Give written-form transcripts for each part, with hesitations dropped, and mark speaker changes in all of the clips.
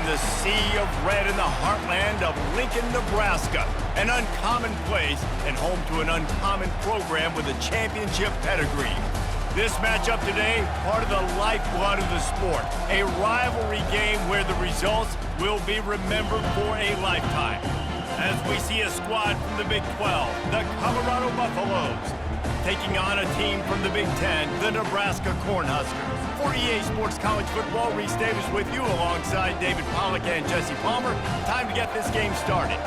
Speaker 1: the sea of red in the heartland of Lincoln, Nebraska. An uncommon place and home to an uncommon program with a championship pedigree. This matchup today, part of the lifeblood of the sport. A rivalry game where the results will be remembered for a lifetime. As we see a squad from the Big 12, the Colorado Buffaloes, taking on a team from the Big 10, the Nebraska Cornhuskers. For EA Sports College Football, Reese Davis with you alongside David Pollack and Jesse Palmer. Time to get this game started.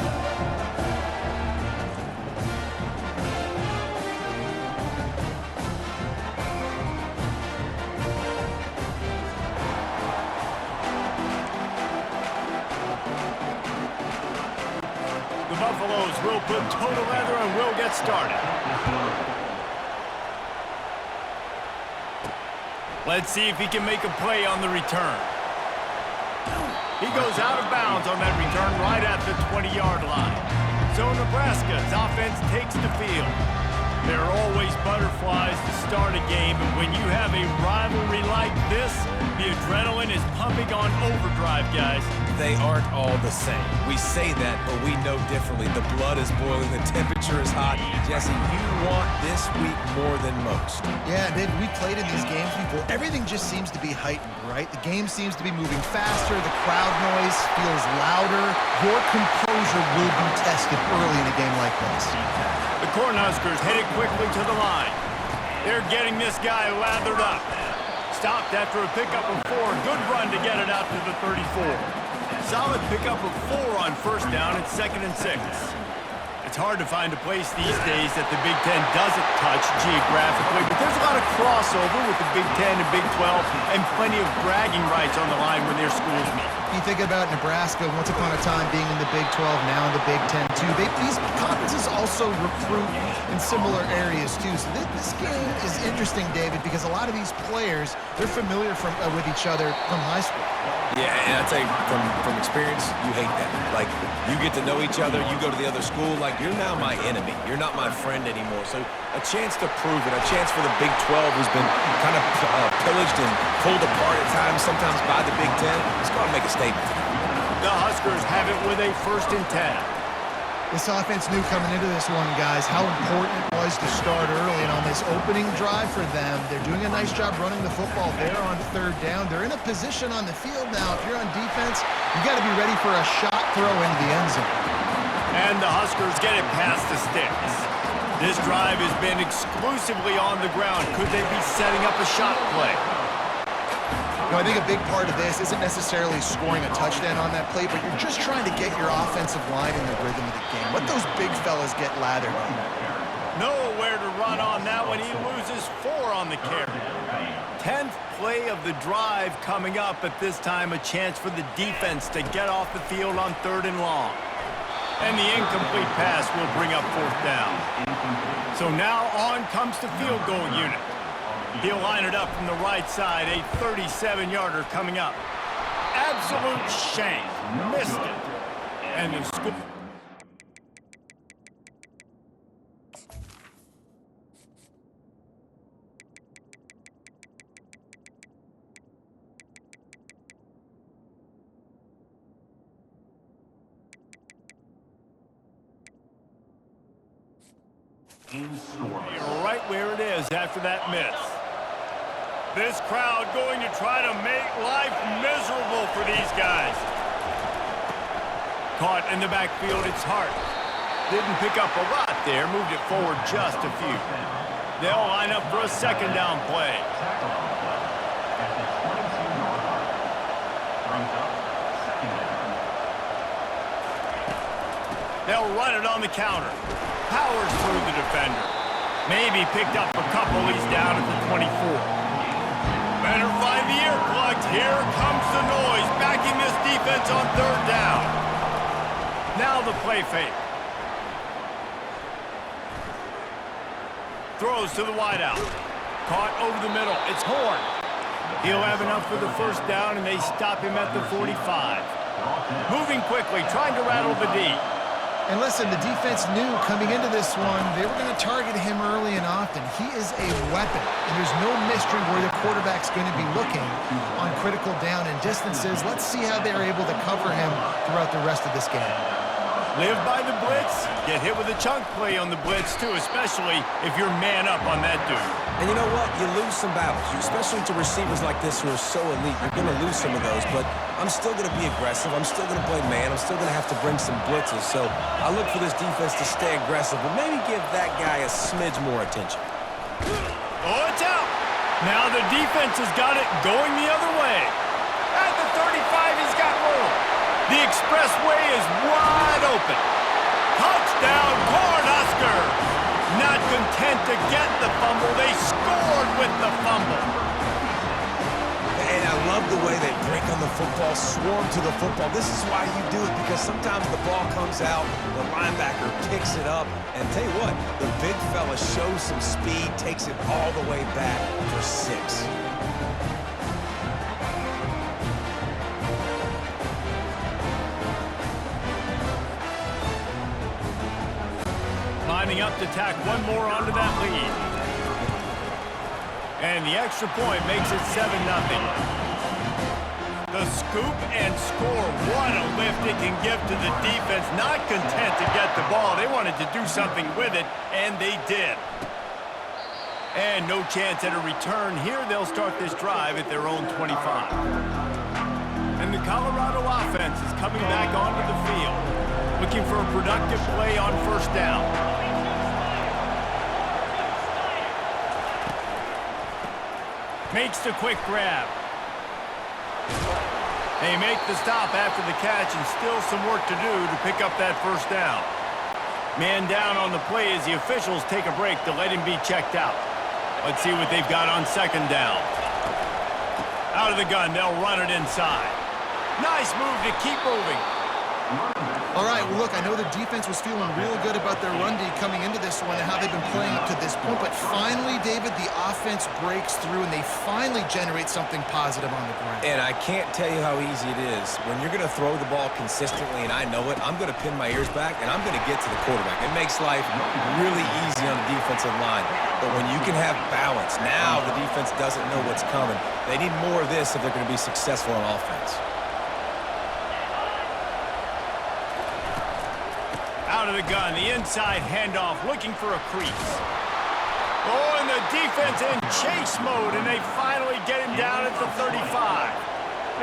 Speaker 1: The Buffaloes will put total leather and will get started. Let's see if he can make a play on the return. He goes out of bounds on that return right at the 20-yard line. So Nebraska's offense takes the field. There are always butterflies to start a game, and when you have a rivalry like this, the adrenaline is pumping on overdrive, guys.
Speaker 2: They aren't all the same. We say that, but we know differently. The blood is boiling, the temperature is hot. Jesse, you want this week more than most.
Speaker 3: Yeah, David, we played in these games before. Everything just seems to be heightened, right? The game seems to be moving faster. The crowd noise feels louder. Your composure will be tested early in a game like this.
Speaker 1: The Cornhuskers headed quickly to the line. They're getting this guy lathered up. Stopped after a pickup of 4. Good run to get it out to the 34. Solid pickup of 4 on first down and 2nd and 6. It's hard to find a place these days that the Big Ten doesn't touch geographically, but there's a lot of crossover with the Big Ten and Big 12 and plenty of bragging rights on the line when their schools meet.
Speaker 3: You think about Nebraska, once upon a time being in the Big 12, now in the Big 10 too. These conferences also recruit in similar areas too. So this game is interesting, David, because a lot of these players, they're familiar with each other from high school.
Speaker 2: Yeah, and I'll tell you, from experience, you hate that. Like, you get to know each other, you go to the other school, like, you're now my enemy. You're not my friend anymore. So a chance to prove it, a chance for the Big 12, who's been kind of pillaged and pulled apart at times, sometimes by the Big 10. It's going to make a statement.
Speaker 1: The Huskers have it with a 1st and 10.
Speaker 3: This offense knew coming into this one, guys, how important it was to start early. And on this opening drive for them, they're doing a nice job running the football there on 3rd down. They're in a position on the field now. If you're on defense, you got to be ready for a shot throw into the end zone.
Speaker 1: And the Huskers get it past the sticks. This drive has been exclusively on the ground. Could they be setting up a shot play?
Speaker 3: You know, I think a big part of this isn't necessarily scoring a touchdown on that play, but you're just trying to get your offensive line in the rhythm of the game. Let those big fellas get lathered up.
Speaker 1: Nowhere to run on that one. He loses 4 on the carry. 10th play of the drive coming up, but this time a chance for the defense to get off the field on 3rd and long. And the incomplete pass will bring up 4th down. So now on comes the field goal unit. He'll line it up from the right side, a 37-yarder coming up. Absolute shank. Missed it. And the score. Right where it is after that miss. This crowd going to try to make life miserable for these guys. Caught in the backfield, it's Hart. Didn't pick up a lot there, moved it forward just a few. They'll line up for a 2nd down play. They'll run it on the counter. Powers through the defender. Maybe picked up a couple. He's down at the 24. Better find the earplugs. Here comes the noise. Backing this defense on 3rd down. Now the play fake. Throws to the wideout. Caught over the middle. It's Horn. He'll have enough for the 1st down, and they stop him at the 45. Moving quickly, trying to rattle the D.
Speaker 3: And listen, the defense knew coming into this one, they were going to target him early and often. He is a weapon, and there's no mystery where the quarterback's going to be looking on critical down and distances. Let's see how they're able to cover him throughout the rest of this game.
Speaker 1: Live by the blitz, get hit with a chunk play on the blitz too, especially if you're man up on that dude.
Speaker 2: And you know what? You lose some battles, especially to receivers like this who are so elite. You're going to lose some of those, but I'm still going to be aggressive. I'm still going to play man. I'm still going to have to bring some blitzes. So I look for this defense to stay aggressive, but maybe give that guy a smidge more attention.
Speaker 1: Oh, it's out. Now the defense has got it going the other way. At the 35, he's got room. The expressway is wide open. Touchdown, Cornhuskers! Not content to get the fumble, they scored with the fumble.
Speaker 2: And I love the way they break on the football, swarm to the football. This is why you do it, because sometimes the ball comes out, the linebacker picks it up, and tell you what, the big fella shows some speed, takes it all the way back for 6.
Speaker 1: Lining up to tack one more onto that lead. And the extra point makes it 7-0. The scoop and score. What a lift it can give to the defense. Not content to get the ball. They wanted to do something with it, and they did. And no chance at a return here. They'll start this drive at their own 25. And the Colorado offense is coming back onto the field, looking for a productive play on first down. Makes the quick grab. They make the stop after the catch, and still some work to do to pick up that first down. Man down on the play as the officials take a break to let him be checked out. Let's see what they've got on second down. Out of the gun, they'll run it inside. Nice move to keep moving.
Speaker 3: All right, well, look, I know the defense was feeling real good about their run D coming into this one and how they've been playing up to this point, but finally, David, the offense breaks through and they finally generate something positive on the ground.
Speaker 2: And I can't tell you how easy it is. When you're going to throw the ball consistently, and I know it, I'm going to pin my ears back, and I'm going to get to the quarterback. It makes life really easy on the defensive line. But when you can have balance, now the defense doesn't know what's coming. They need more of this if they're going to be successful on offense.
Speaker 1: Out of the gun, the inside handoff, looking for a crease. Oh, and the defense in chase mode, and they finally get him down at the 35.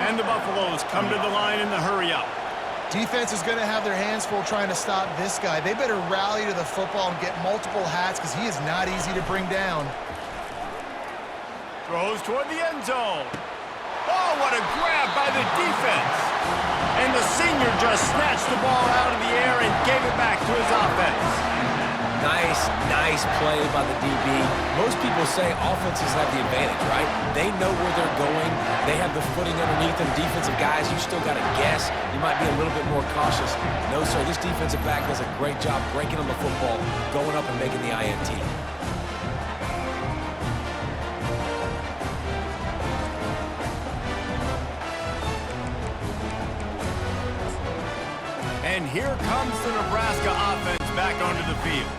Speaker 1: And the Buffaloes come to the line in the hurry-up.
Speaker 3: Defense is going to have their hands full trying to stop this guy. They better rally to the football and get multiple hats because he is not easy to bring down.
Speaker 1: Throws toward the end zone. Oh, what a grab by the defense. And the senior just snatched the ball out of the air and gave it back to his offense.
Speaker 2: Nice play by the DB. Most people say offenses have the advantage, right? They know where they're going. They have the footing underneath them. Defensive guys, you still got to guess. You might be a little bit more cautious. No, sir, this defensive back does a great job breaking on the football, going up and making the INT.
Speaker 1: And here comes the Nebraska offense back onto the field.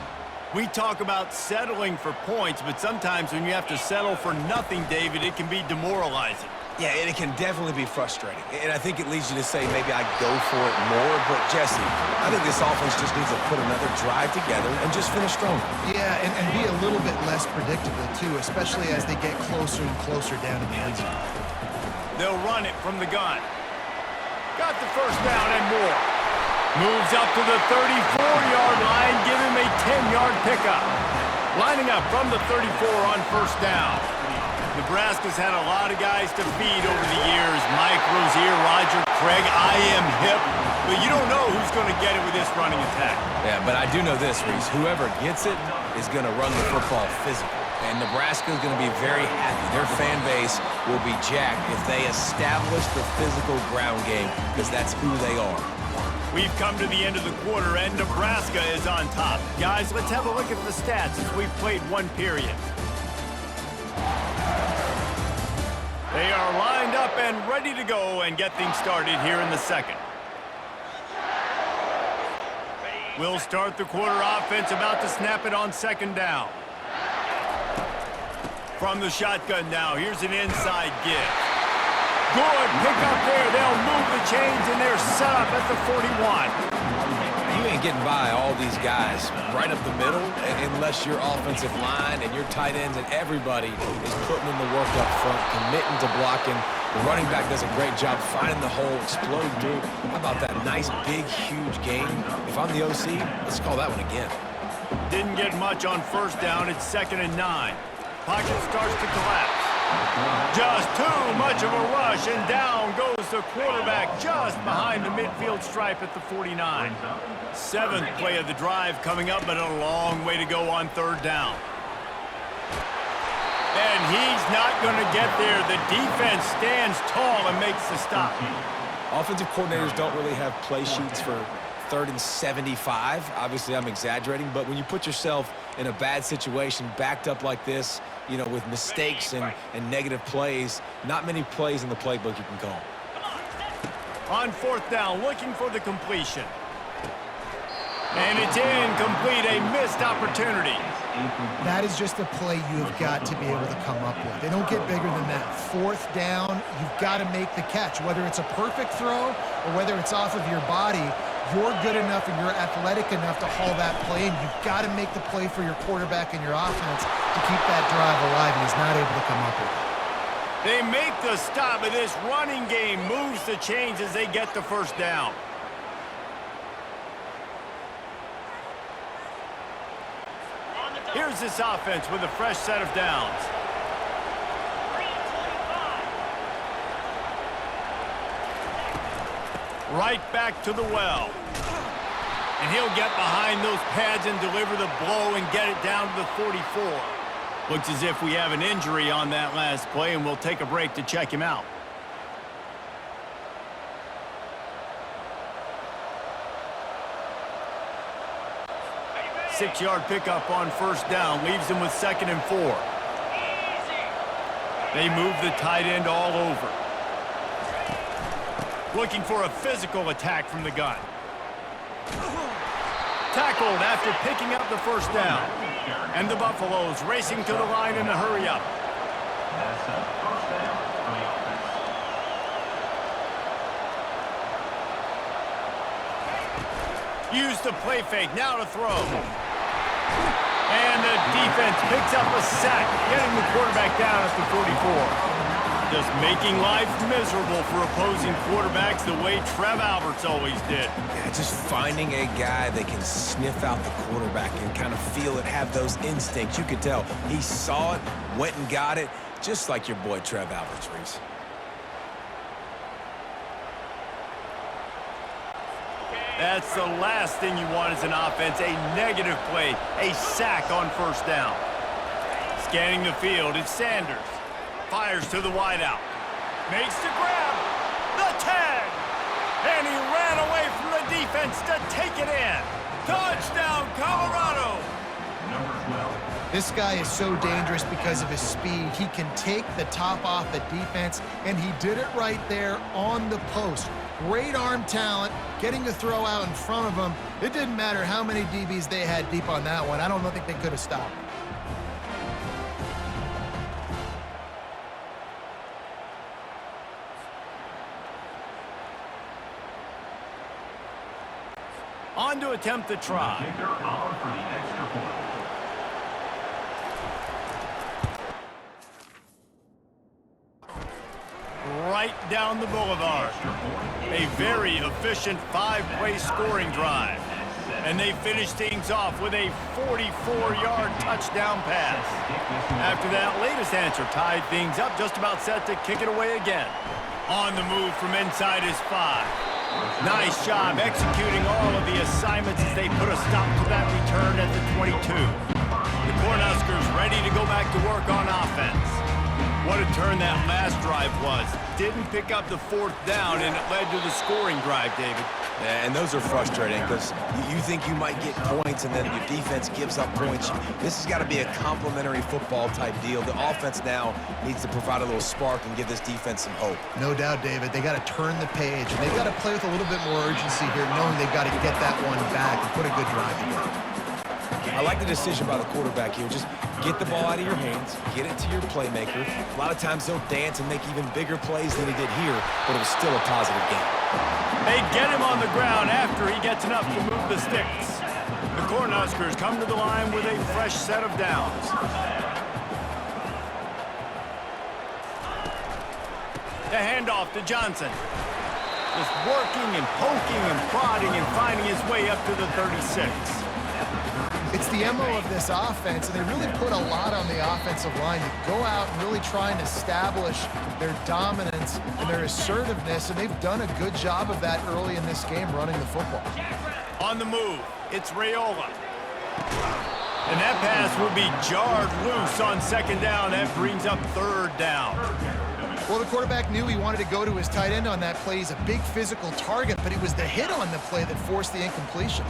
Speaker 1: We talk about settling for points, but sometimes when you have to settle for nothing, David, it can be demoralizing.
Speaker 2: Yeah, and it can definitely be frustrating. And I think it leads you to say maybe I go for it more. But, Jesse, I think this offense just needs to put another drive together and just finish strong.
Speaker 3: Yeah, and be a little bit less predictable, too, especially as they get closer and closer down to the end zone.
Speaker 1: They'll run it from the gun. Got the first down and more. Moves up to the 34-yard line, give him a 10-yard pickup. Lining up from the 34 on first down. Nebraska's had a lot of guys to feed over the years. Mike Rozier, Roger Craig, I am hip. But you don't know who's going to get it with this running attack.
Speaker 2: Yeah, but I do know this, Reese. Whoever gets it is going to run the football physical. And Nebraska is going to be very happy. Their fan base will be jacked if they establish the physical ground game, because that's who they are.
Speaker 1: We've come to the end of the quarter, and Nebraska is on top. Guys, let's have a look at the stats as we've played one period. They are lined up and ready to go and get things started here in the second. We'll start the quarter offense, about to snap it on second down. From the shotgun now, here's an inside give. Good pick up there. They'll move the chains, and they're set up at the 41.
Speaker 2: You ain't getting by all these guys right up the middle unless your offensive line and your tight ends and everybody is putting in the work up front, committing to blocking. The running back does a great job finding the hole, exploding through. How about that nice, big, huge game? If I'm the OC, let's call that one again.
Speaker 1: Didn't get much on first down. It's 2nd and 9. Pocket starts to collapse. Just too much of a rush, and down goes the quarterback just behind the midfield stripe at the 49. 7th play of the drive coming up, but a long way to go on 3rd down. And he's not going to get there. The defense stands tall and makes the stop.
Speaker 2: Offensive coordinators don't really have play sheets for 3rd and 75. Obviously, I'm exaggerating, but when you put yourself in a bad situation, backed up like this, you know, with mistakes and negative plays, not many plays in the playbook you can call.
Speaker 1: On 4th down, looking for the completion. And it's incomplete, a missed opportunity.
Speaker 3: That is just a play you have got to be able to come up with. They don't get bigger than that. 4th down, you've got to make the catch. Whether it's a perfect throw or whether it's off of your body, you're good enough and you're athletic enough to haul that play, and you've got to make the play for your quarterback and your offense to keep that drive alive, and he's not able to come up with it.
Speaker 1: They make the stop, and this running game moves the chains as they get the 1st down. Here's this offense with a fresh set of downs. Right back to the well. And he'll get behind those pads and deliver the blow and get it down to the 44. Looks as if we have an injury on that last play, and we'll take a break to check him out. Six-yard pickup on 1st down, leaves him with 2nd and 4. They move the tight end all over. Looking for a physical attack from the gun. Tackled after picking up the 1st down. And the Buffaloes racing to the line in a hurry-up. Use the play fake, now to throw. And the defense picks up a sack, getting the quarterback down at the 44. Just making life miserable for opposing quarterbacks the way Trev Alberts always did.
Speaker 2: Yeah, just finding a guy that can sniff out the quarterback and kind of feel it, have those instincts. You could tell he saw it, went and got it, just like your boy Trev Alberts, Reese.
Speaker 1: That's the last thing you want as an offense, a negative play, a sack on 1st down. Scanning the field, it's Sanders. Fires to the wideout. Makes the grab. The tag. And he ran away from the defense to take it in. Touchdown, Colorado.
Speaker 3: This guy is so dangerous because of his speed. He can take the top off the defense, and he did it right there on the post. Great arm talent, getting the throw out in front of him. It didn't matter how many DBs they had deep on that one. I don't think they could have stopped.
Speaker 1: On to attempt the try. Right down the boulevard. A very efficient 5-play scoring drive. And they finish things off with a 44-yard touchdown pass. After that latest answer tied things up, just about set to kick it away again. On the move from inside his 5. Nice job executing all of the assignments as they put a stop to that return at the 22. The Cornhuskers ready to go back to work on offense. What a turn that last drive was. Didn't pick up the 4th down, and it led to the scoring drive, David.
Speaker 2: Yeah, and those are frustrating because you think you might get points and then your defense gives up points. This has got to be a complementary football type deal. The offense now needs to provide a little spark and give this defense some hope.
Speaker 3: No doubt, David. They got to turn the page, and they've got to play with a little bit more urgency here, knowing they've got to get that one back and put a good drive together.
Speaker 2: I like the decision by the quarterback here. Just get the ball out of your hands, get it to your playmaker. A lot of times they'll dance and make even bigger plays than he did here, but it was still a positive game.
Speaker 1: They get him on the ground after he gets enough to move the sticks. The Cornhuskers come to the line with a fresh set of downs. The handoff to Johnson. Just working and poking and prodding and finding his way up to the 36.
Speaker 3: It's the MO of this offense, and they really put a lot on the offensive line to go out and really try and establish their dominance and their assertiveness, and they've done a good job of that early in this game running the football.
Speaker 1: On the move, it's Raiola. And that pass will be jarred loose on 2nd down. That brings up 3rd down.
Speaker 3: Well, the quarterback knew he wanted to go to his tight end on that play. He's a big physical target, but it was the hit on the play that forced the incompletion.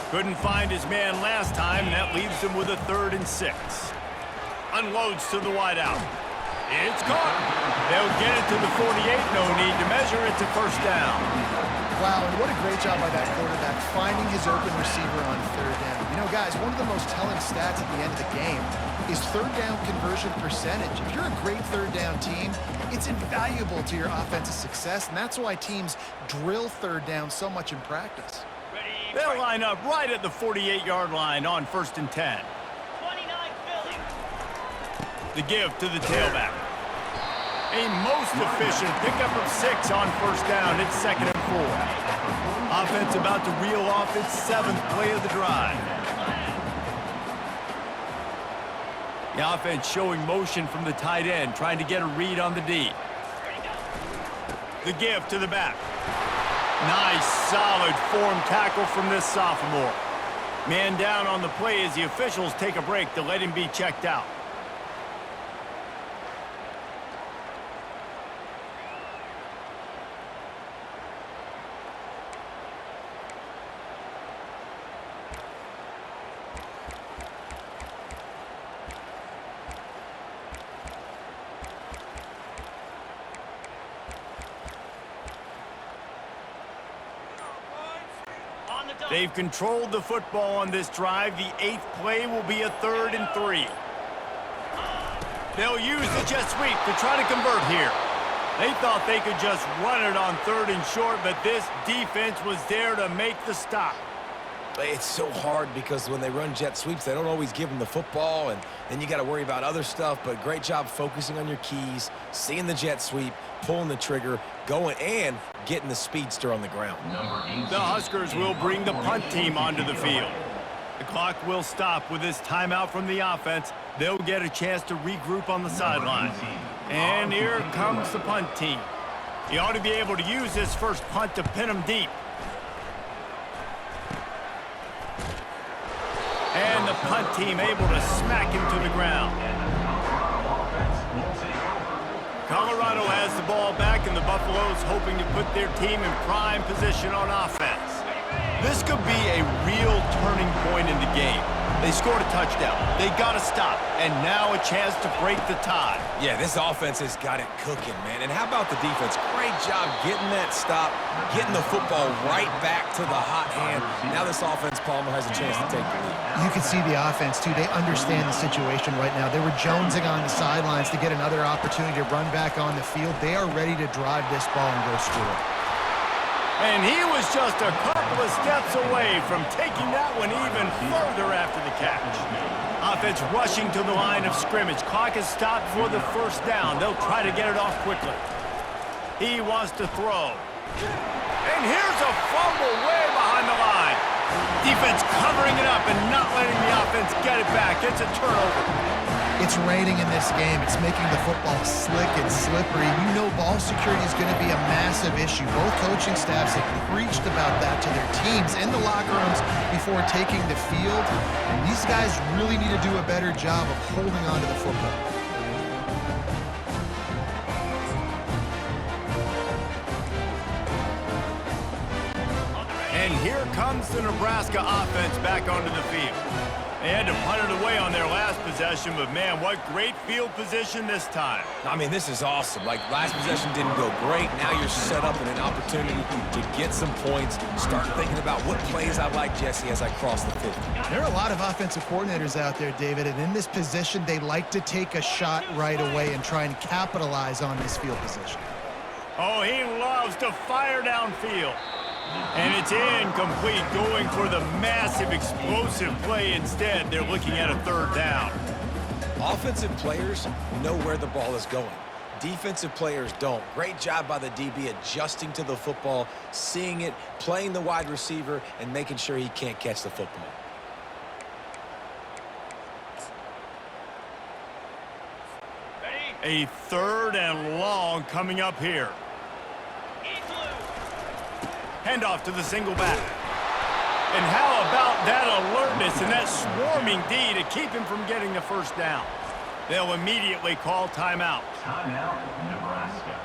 Speaker 1: Couldn't find his man last time, and that leaves him with a 3rd and 6. Unloads to the wideout. It's caught. They'll get it to the 48. No need to measure. It's a 1st down.
Speaker 3: Wow, and what a great job by that quarterback finding his open receiver on 3rd down. You know, guys, one of the most telling stats at the end of the game is 3rd down conversion percentage. If you're a great 3rd down team, it's invaluable to your offensive success, and that's why teams drill 3rd down so much in practice.
Speaker 1: They'll line up right at the 48-yard line on 1st and 10.
Speaker 4: 29 Philly.
Speaker 1: The give to the tailback. A most efficient pickup of 6 on 1st down. It's 2nd and 4. Offense about to reel off its 7th play of the drive. The offense showing motion from the tight end, trying to get a read on the D. The give to the back. Nice, solid form tackle from this sophomore. Man down on the play as the officials take a break to let him be checked out. They've controlled the football on this drive. The 8th play will be a 3rd and 3. They'll use the jet sweep to try to convert here. They thought they could just run it on 3rd and short, but this defense was there to make the stop.
Speaker 2: It's so hard because when they run jet sweeps, they don't always give them the football, and then you got to worry about other stuff. But great job focusing on your keys, seeing the jet sweep, pulling the trigger, going, and getting the speedster on the ground.
Speaker 1: The Huskers will bring the punt team onto the field. The clock will stop with this timeout from the offense. They'll get a chance to regroup on the sideline. And here comes the punt team. You ought to be able to use this first punt to pin them deep. And the punt team able to smack him to the ground. Colorado has the ball back, and the Buffaloes hoping to put their team in prime position on offense. This could be a real turning point in the game. They scored a touchdown. They got to stop, and now a chance to break the tie.
Speaker 2: Yeah, this offense has got it cooking, man. And how about the defense? Great job getting that stop, getting the football right back to the hot hand. Now this offense, Palmer, has a chance to take the lead.
Speaker 3: You can see the offense, too. They understand the situation right now. They were jonesing on the sidelines to get another opportunity to run back on the field. They are ready to drive this ball and go score.
Speaker 1: And he was just a couple of steps away from taking that one even further after the catch. Offense rushing to the line of scrimmage. Clock is stopped for the 1st down. They'll try to get it off quickly. He wants to throw. And here's a fumble way behind the line. Defense covering it up and not letting the offense get it back. It's a turnover.
Speaker 3: It's raining in this game. It's making the football slick and slippery. You know ball security is going to be a massive issue. Both coaching staffs have preached about that to their teams in the locker rooms before taking the field. And these guys really need to do a better job of holding on to the football.
Speaker 1: And here comes the Nebraska offense back onto the field. They had to punt it away on their last possession, but man, what great field position this time.
Speaker 2: I mean, this is awesome. Like, last possession didn't go great. Now you're set up in an opportunity to get some points. Start thinking about what plays I like, Jesse, as I cross the 50.
Speaker 3: There are a lot of offensive coordinators out there, David, and in this position, they like to take a shot right away and try and capitalize on this field position.
Speaker 1: Oh, he loves to fire downfield. And it's incomplete, going for the massive explosive play instead. They're looking at a third down.
Speaker 2: Offensive players know where the ball is going. Defensive players don't. Great job by the DB adjusting to the football, seeing it, playing the wide receiver, and making sure he can't catch the football.
Speaker 1: A third and long coming up here. Handoff to the single back. And how about that alertness and that swarming D to keep him from getting the first down? They'll immediately call timeout.
Speaker 5: Timeout, Nebraska.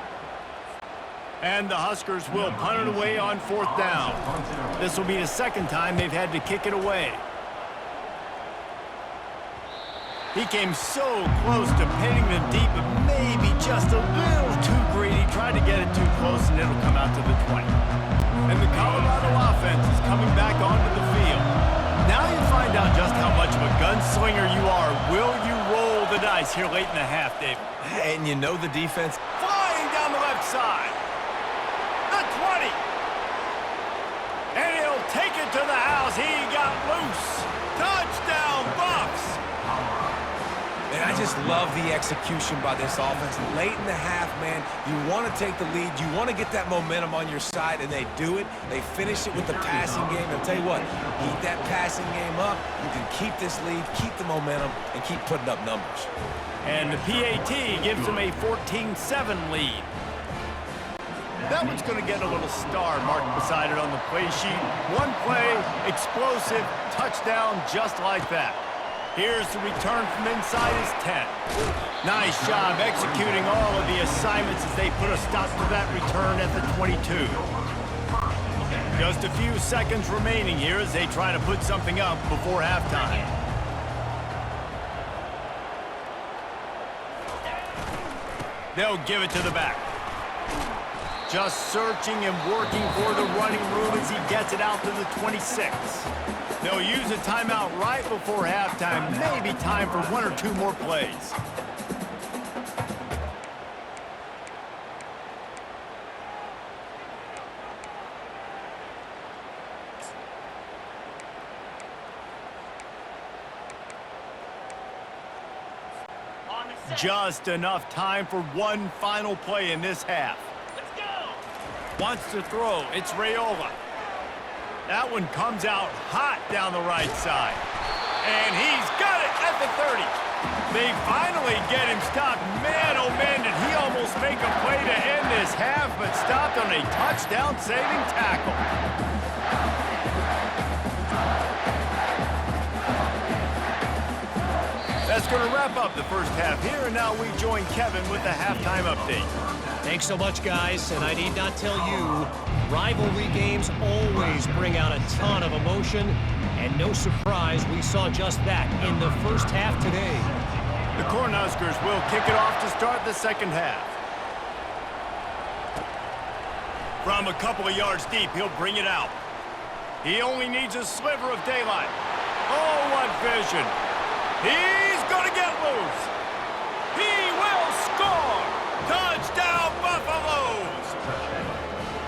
Speaker 1: And the Huskers will punt it away on fourth down. This will be the second time they've had to kick it away. He came so close to pinning them deep, but maybe just a little too greedy. Tried to get it too close, and it'll come out to the 20. And the Colorado offense is coming back onto the field. Now you find out just how much of a gunslinger you are. Will you roll the dice here late in the half, David?
Speaker 2: And you know the defense.
Speaker 1: Flying down the left side. The 20. And he'll take it to the house. He got loose. Touchdown, Bucks.
Speaker 2: And I just love the execution by this offense. Late in the half, man, you want to take the lead. You want to get that momentum on your side, and they do it. They finish it with the passing game. I'll tell you what, keep that passing game up. You can keep this lead, keep the momentum, and keep putting up numbers.
Speaker 1: And the PAT gives them a 14-7 lead. That one's going to get a little star marked beside it on the play sheet. One play, explosive, touchdown, just like that. Here's the return from inside his 10. Nice job executing all of the assignments as they put a stop to that return at the 22. Just a few seconds remaining here as they try to put something up before halftime. They'll give it to the back. Just searching and working for the running room as he gets it out to the 26. They'll use a timeout right before halftime. Maybe time for one or two more plays. Just enough time for one final play in this half.
Speaker 4: Let's go.
Speaker 1: Wants to throw. It's Raiola. That one comes out hot down the right side. And he's got it at the 30. They finally get him stopped. Man, oh man, did he almost make a play to end this half, but stopped on a touchdown-saving tackle. That's going to wrap up the first half here, and now we join Kevin with the halftime update.
Speaker 6: Thanks so much, guys, and I need not tell you, rivalry games always bring out a ton of emotion, and no surprise we saw just that in the first half today.
Speaker 1: The Cornhuskers will kick it off to start the second half. From a couple of yards deep, he'll bring it out. He only needs a sliver of daylight. Oh, what vision. He's going to get loose. He will score. Touchdown, Buffaloes.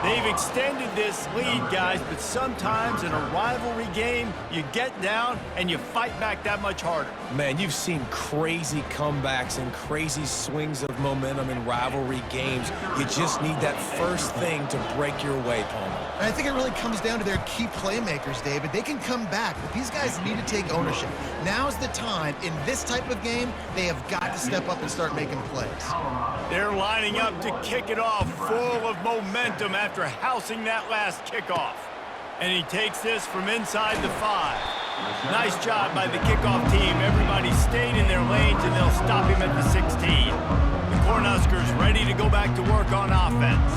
Speaker 1: They've extended this lead, guys, but sometimes in a rivalry game, you get down and you fight back that much harder.
Speaker 2: Man, you've seen crazy comebacks and crazy swings of momentum in rivalry games. You just need that first thing to break your way, Palmer.
Speaker 3: And I think it really comes down to their key playmakers, David. They can come back, but these guys need to take ownership. Now's the time. In this type of game, they have got to step up and start making plays.
Speaker 1: They're lining up to kick it off, full of momentum after housing that last kickoff. And he takes this from inside the 5. Nice job by the kickoff team. Everybody stayed in their lanes, and they'll stop him at the 16. The Cornhuskers ready to go back to work on offense.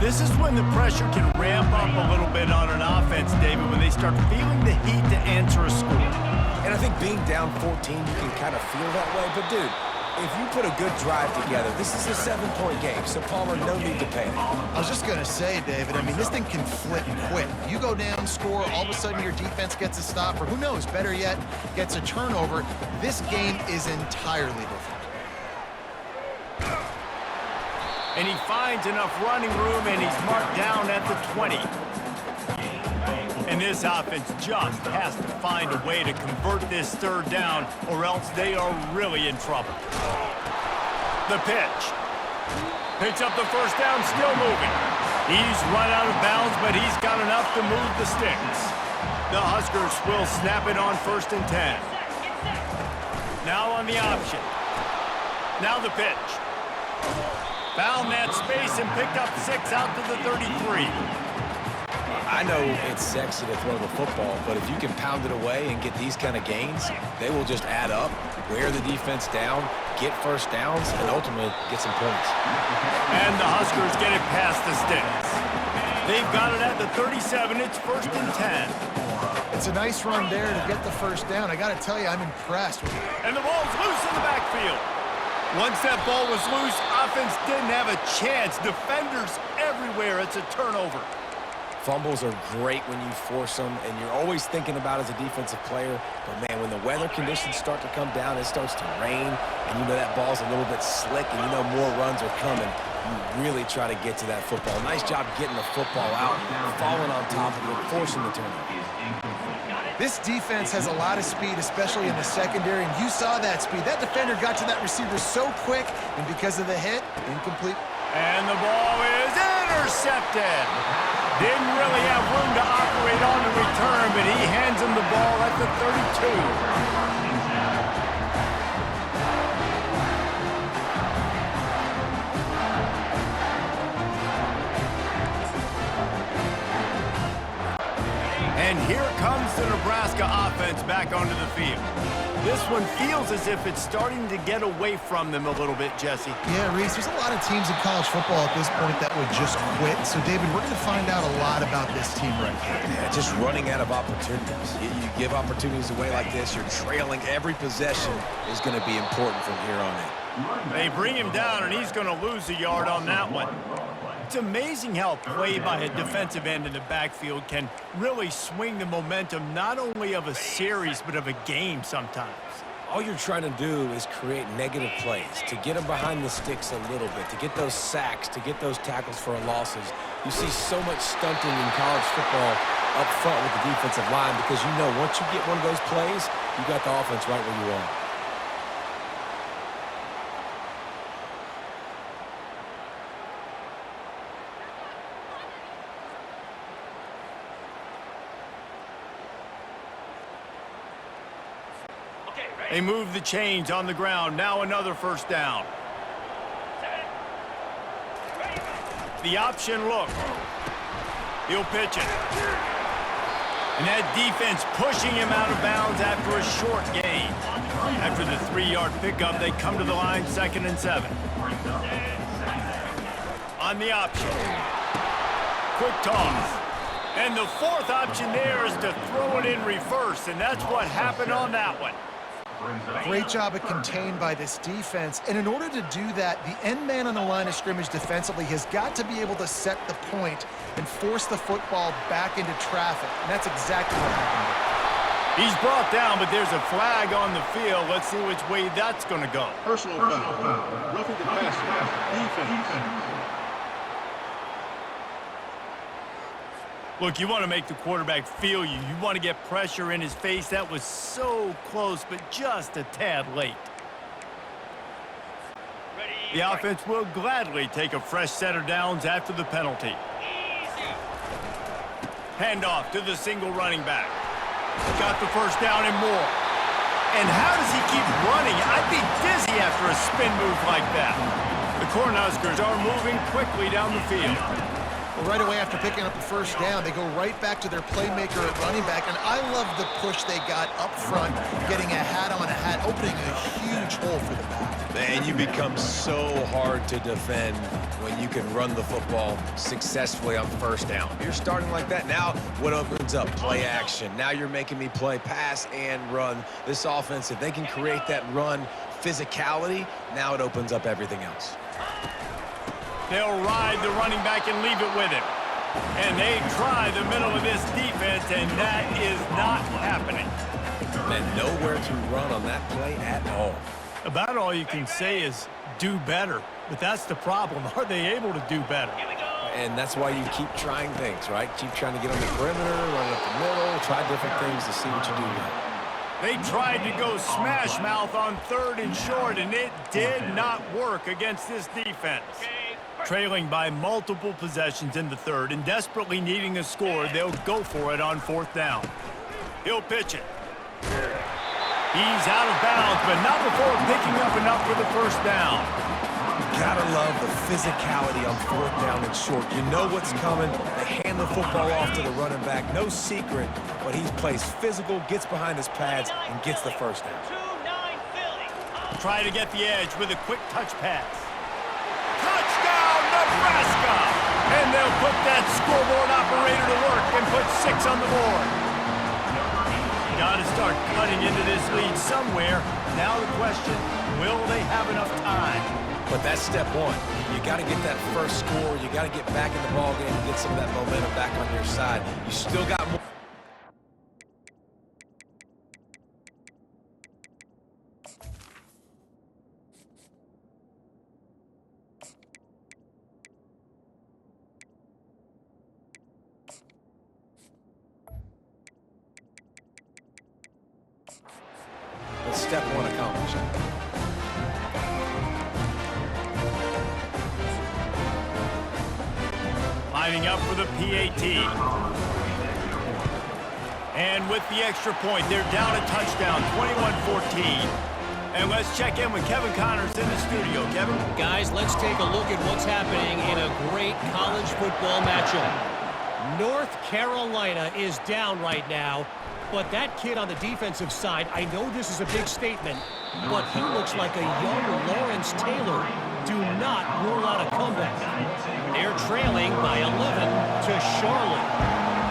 Speaker 1: This is when the pressure can ramp up a little bit on an offense, David, when they start feeling the heat to answer a score.
Speaker 2: And I think being down 14, you can kind of feel that way. But, dude, if you put a good drive together, this is a 7-point game, so Palmer, no need to panic.
Speaker 3: I was just going to say, David, I mean, this thing can flip quick. You go down, score, all of a sudden your defense gets a stop, or who knows, better yet, gets a turnover. This game is entirely different.
Speaker 1: And he finds enough running room, and he's marked down at the 20. And this offense just has to find a way to convert this third down, or else they are really in trouble. The pitch. Picks up the first down, still moving. He's run out of bounds, but he's got enough to move the sticks. The Huskers will snap it on 1st and 10. Now on the option. Now the pitch. Found that space and picked up 6 out to the 33.
Speaker 2: I know it's sexy to throw the football, but if you can pound it away and get these kind of gains, they will just add up, wear the defense down, get first downs, and ultimately get some points.
Speaker 1: And the Huskers get it past the sticks. They've got it at the 37. It's 1st and 10.
Speaker 3: It's a nice run there to get the first down. I got to tell you, I'm impressed with it.
Speaker 1: And the ball's loose in the backfield. Once that ball was loose, offense didn't have a chance. Defenders everywhere. It's a turnover.
Speaker 2: Fumbles are great when you force them, and you're always thinking about as a defensive player. But, man, when the weather conditions start to come down, it starts to rain, and you know that ball's a little bit slick, and you know more runs are coming. You really try to get to that football. Nice job getting the football out, falling on top of it, forcing the turnover.
Speaker 3: This defense has a lot of speed, especially in the secondary, and you saw that speed. That defender got to that receiver so quick, and because of the hit, incomplete.
Speaker 1: And the ball is intercepted. Didn't really have room to operate on the return, but he hands him the ball at the 32. And here comes the Nebraska offense back onto the field. This one feels as if it's starting to get away from them a little bit, Jesse.
Speaker 3: Yeah, Reese, there's a lot of teams in college football at this point that would just quit. So, David, we're going to find out a lot about this team right here.
Speaker 2: Yeah, just running out of opportunities. You give opportunities away like this, you're trailing. Every possession is going to be important from here on in.
Speaker 1: They bring him down, and he's going to lose a yard on that one. It's amazing how play by a defensive end in the backfield can really swing the momentum not only of a series but of a game sometimes.
Speaker 2: All you're trying to do is create negative plays, to get them behind the sticks a little bit, to get those sacks, to get those tackles for losses. You see so much stunting in college football up front with the defensive line because you know once you get one of those plays, you got the offense right where you are.
Speaker 1: They move the chains on the ground. Now another first down. The option look. He'll pitch it. And that defense pushing him out of bounds after a short gain. After the 3-yard pickup, they come to the line 2nd and 7. On the option. Quick toss. And the 4th option there is to throw it in reverse, and that's what happened on that one.
Speaker 3: Great job of contained by this defense. And in order to do that, the end man on the line of scrimmage defensively has got to be able to set the point and force the football back into traffic. And that's exactly what happened.
Speaker 1: He's brought down, but there's a flag on the field. Let's see which way that's going to go.
Speaker 7: Personal foul. Roughing the passer. Defense.
Speaker 1: Look, you want to make the quarterback feel you. You want to get pressure in his face. That was so close, but just a tad late. The offense will gladly take a fresh set of downs after the penalty. Handoff to the single running back. Got the first down and more. And how does he keep running? I'd be dizzy after a spin move like that. The Cornhuskers are moving quickly down the field.
Speaker 3: Well, right away after picking up the first down, they go right back to their playmaker at running back, and I love the push they got up front, getting a hat on a hat, opening a huge hole for the back.
Speaker 2: Man, you become so hard to defend when you can run the football successfully on first down. You're starting like that. Now, what opens up? Play action. Now you're making me play pass and run. This offense, if they can create that run physicality, now it opens up everything else.
Speaker 1: They'll ride the running back and leave it with him. And they try the middle of this defense, and that is not happening.
Speaker 2: And nowhere to run on that play at all.
Speaker 1: About all you can say is do better. But that's the problem. Are they able to do better?
Speaker 2: And that's why you keep trying things, right? Keep trying to get on the perimeter, run up the middle, try different things to see what you do right.
Speaker 1: They tried to go smash mouth on 3rd and short, and it did not work against this defense. Trailing by multiple possessions in the 3rd and desperately needing a score, they'll go for it on 4th down. He'll pitch it. He's out of bounds, but not before picking up enough for the first down.
Speaker 2: Gotta love the physicality on 4th down and short. You know what's coming. They hand the football off to the running back. No secret, but he plays physical, gets behind his pads, and gets the first down.
Speaker 1: Try to get the edge with a quick touch pass. Touchdown, Nebraska! And they'll put that scoreboard operator to work and put 6 on the board. Got to start cutting into this lead somewhere. Now the question, will they have enough time?
Speaker 2: But that's step one. You got to get that first score. You got to get back in the ball game and get some of that momentum back on your side. You still got more. That's step one accomplished.
Speaker 1: Lining up for the PAT. And with the extra point, they're down a touchdown, 21-14. And let's check in with Kevin Connors in the studio. Kevin?
Speaker 6: Guys, let's take a look at what's happening in a great college football matchup. North Carolina is down right now, but that kid on the defensive side, I know this is a big statement, but he looks like a young Lawrence Taylor. Do not rule out a comeback. They're trailing by 11 to Charlotte.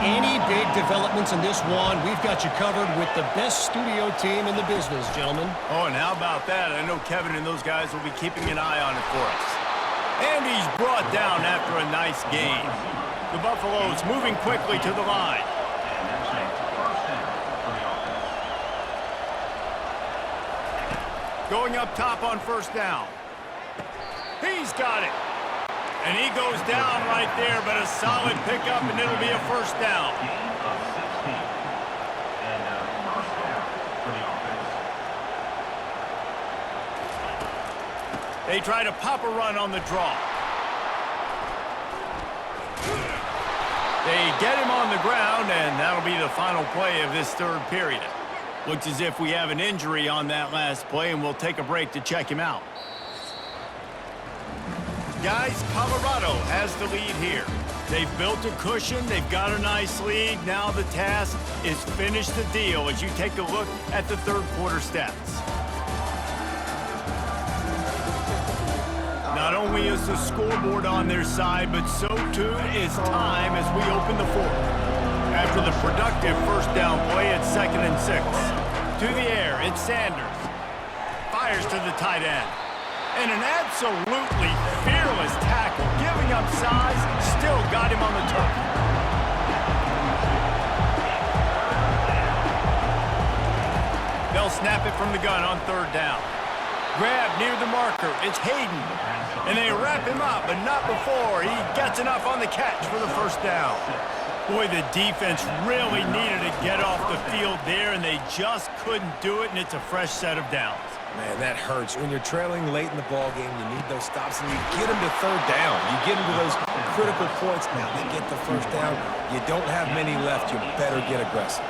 Speaker 6: Any big developments in this one, we've got you covered with the best studio team in the business, gentlemen.
Speaker 1: Oh, and how about that? I know Kevin and those guys will be keeping an eye on it for us. And he's brought down after a nice game. The Buffaloes moving quickly to the line. Going up top on first down. He's got it. And he goes down right there, but a solid pickup, and it'll be a first down. They try to pop a run on the draw. They get him on the ground, and that'll be the final play of this 3rd period. Looks as if we have an injury on that last play, and we'll take a break to check him out. Guys, Colorado has the lead here. They've built a cushion. They've got a nice lead. Now the task is finish the deal as you take a look at the 3rd quarter stats. Not only is the scoreboard on their side, but so too is time as we open the 4th. After the productive first down play at 2nd and 6. To the air, it's Sanders. Fires to the tight end. And an absolutely fearless tackle, giving up size, still got him on the turf. They'll snap it from the gun on 3rd down. Grab near the marker, it's Hayden. And they wrap him up, but not before he gets enough on the catch for the first down. Boy, the defense really needed to get off the field there, and they just couldn't do it, and it's a fresh set of downs.
Speaker 2: Man, that hurts. When you're trailing late in the ball game, you need those stops, and you get them to 3rd down. You get into those critical points. Now they get the first down. You don't have many left. You better get aggressive.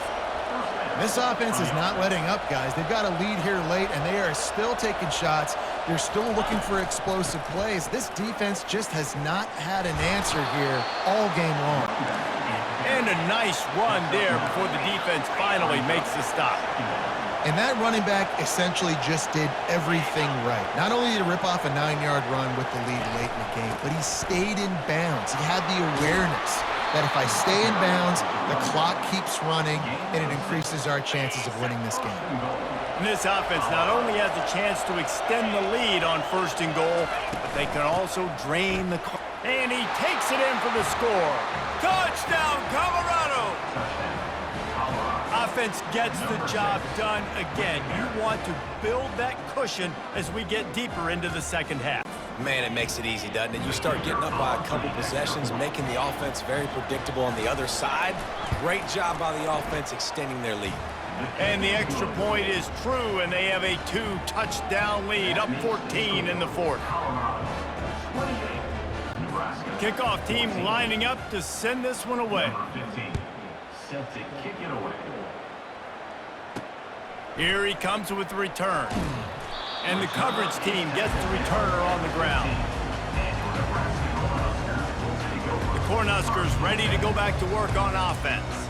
Speaker 3: This offense is not letting up, guys. They've got a lead here late, and they are still taking shots They're still looking for explosive plays. This defense just has not had an answer here all game long.
Speaker 1: And a nice run there before the defense finally makes the stop.
Speaker 3: And that running back essentially just did everything right. Not only did he rip off a 9-yard run with the lead late in the game, but he stayed in bounds. He had the awareness that if I stay in bounds, the clock keeps running, and it increases our chances of winning this game.
Speaker 1: And this offense not only has a chance to extend the lead on 1st and goal, but they can also drain the clock. And he takes it in for the score. Touchdown, Colorado! Offense gets the job done again. You want to build that cushion as we get deeper into the second half.
Speaker 2: Man, it makes it easy, doesn't it? You start getting up by a couple possessions, making the offense very predictable on the other side. Great job by the offense extending their lead.
Speaker 1: And the extra point is true, and they have a 2-touchdown lead, up 14 in the 4th. Kickoff team lining up to send this one away.
Speaker 5: Set to kick it away.
Speaker 1: Here he comes with the return. And the coverage team gets the returner on the ground. The Cornhuskers ready to go back to work on offense.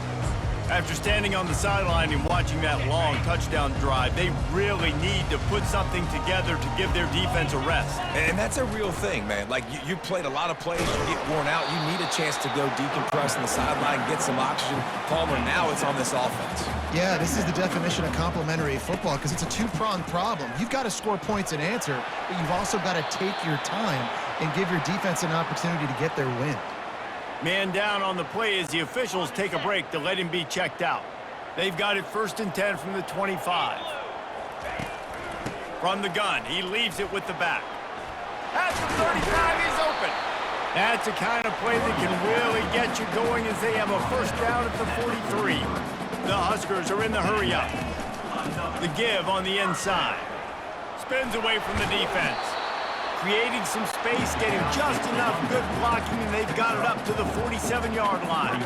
Speaker 1: After standing on the sideline and watching that long touchdown drive, they really need to put something together to give their defense a rest.
Speaker 2: And that's a real thing, man. Like, you played a lot of plays, you get worn out, you need a chance to go decompress on the sideline, get some oxygen. Palmer, now it's on this offense.
Speaker 3: Yeah, this is the definition of complementary football because it's a two-pronged problem. You've got to score points and answer, but you've also got to take your time and give your defense an opportunity to get their win.
Speaker 1: Man down on the play as the officials take a break to let him be checked out. They've got it 1st and 10 from the 25. From the gun, he leaves it with the back. At the 35, he's open. That's the kind of play that can really get you going as they have a 1st down at the 43. The Huskers are in the hurry up. The give on the inside. Spins away from the defense. Creating some space, getting just enough good blocking, and they've got it up to the 47-yard line.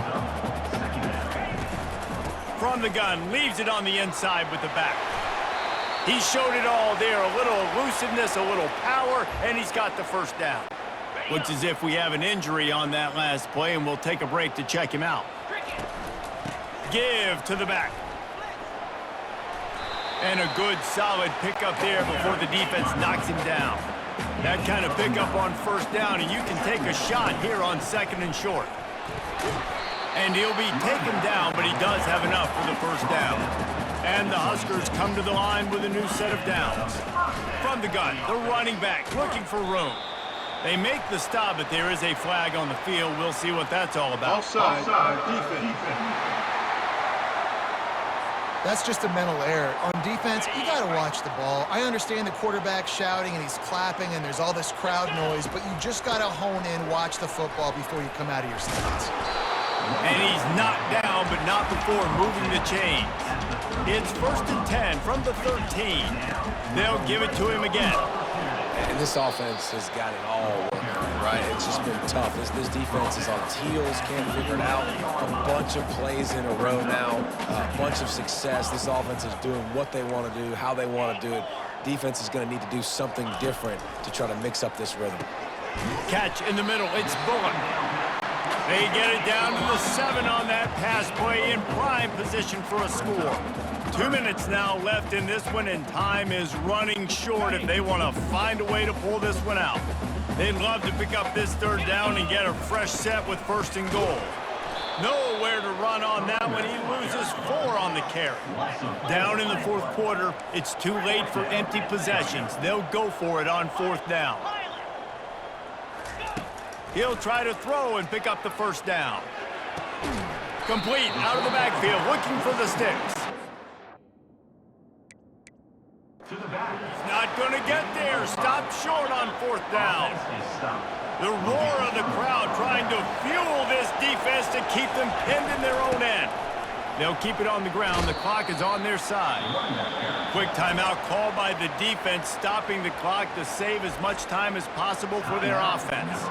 Speaker 1: From the gun, leaves it on the inside with the back. He showed it all there, a little elusiveness, a little power, and he's got the 1st down. Looks as if we have an injury on that last play, and we'll take a break to check him out. Give to the back. And a good, solid pickup there before the defense knocks him down. That kind of pickup on 1st down, and you can take a shot here on 2nd and short. And he'll be taken down, but he does have enough for the 1st down. And the Huskers come to the line with a new set of downs. From the gun, the running back looking for room. They make the stop, but there is a flag on the field. We'll see what that's all about.
Speaker 7: Offside. Defense.
Speaker 3: That's just a mental error. On defense, you got to watch the ball. I understand the quarterback shouting and he's clapping and there's all this crowd noise, but you just got to hone in, watch the football before you come out of your stance.
Speaker 1: And he's knocked down, but not before moving the chains. It's 1st and 10 from the 13. They'll give it to him again.
Speaker 2: And this offense has got it all working, right? It's just been tough. This defense is on heels, can't figure it out. A bunch of plays in a row now, a bunch of success. This offense is doing what they want to do, how they want to do it. Defense is going to need to do something different to try to mix up this rhythm.
Speaker 1: Catch in the middle. It's Bullock. They get it down to the 7 on that pass play in prime position for a score. 2 minutes now left in this one, and time is running short if they want to find a way to pull this one out. They'd love to pick up this 3rd down and get a fresh set with 1st and goal. Nowhere to run on that one. He loses 4 on the carry. Down in the 4th quarter, it's too late for empty possessions. They'll go for it on 4th down. He'll try to throw and pick up the 1st down. Complete out of the backfield, looking for the sticks. He's not going to get there. Stop short on 4th down. The roar of the crowd trying to fuel this defense to keep them pinned in their own end. They'll keep it on the ground. The clock is on their side. Quick timeout called by the defense, stopping the clock to save as much time as possible for their offense.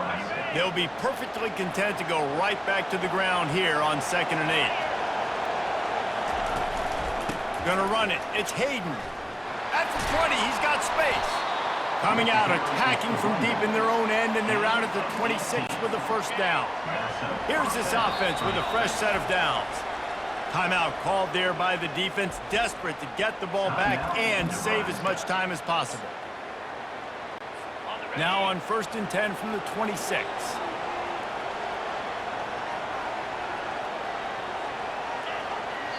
Speaker 1: They'll be perfectly content to go right back to the ground here on 2nd and 8. Gonna run it. It's Hayden. At the 20, he's got space. Coming out, attacking from deep in their own end, and they're out at the 26 with a first down. Here's this offense with a fresh set of downs. Timeout called there by the defense, desperate to get the ball back and save as much time as possible. Now on 1st and 10 from the 26.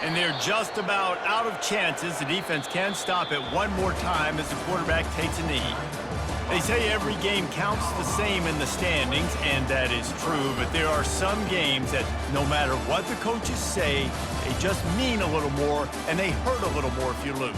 Speaker 1: And they're just about out of chances. The defense can stop it one more time as the quarterback takes a knee. They say every game counts the same in the standings, and that is true, but there are some games that no matter what the coaches say, they just mean a little more, and they hurt a little more if you lose.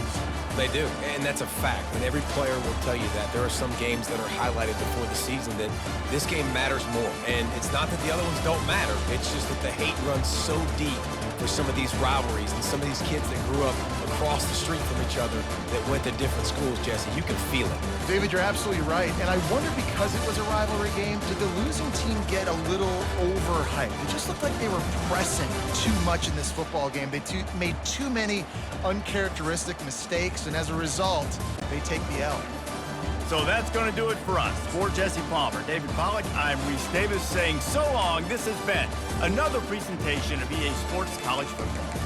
Speaker 2: They do, and that's a fact, and every player will tell you that. There are some games that are highlighted before the season that this game matters more, and it's not that the other ones don't matter. It's just that the hate runs so deep for some of these rivalries and some of these kids that grew up across the street from each other that went to different schools, Jesse. You can feel it.
Speaker 3: David, you're absolutely right. And I wonder, because it was a rivalry game, did the losing team get a little overhyped? It just looked like they were pressing too much in this football game. They made too many uncharacteristic mistakes, and as a result, they take the L.
Speaker 1: So that's going to do it for us. For Jesse Palmer, David Pollack, I'm Reese Davis saying so long. This has been another presentation of EA Sports College Football.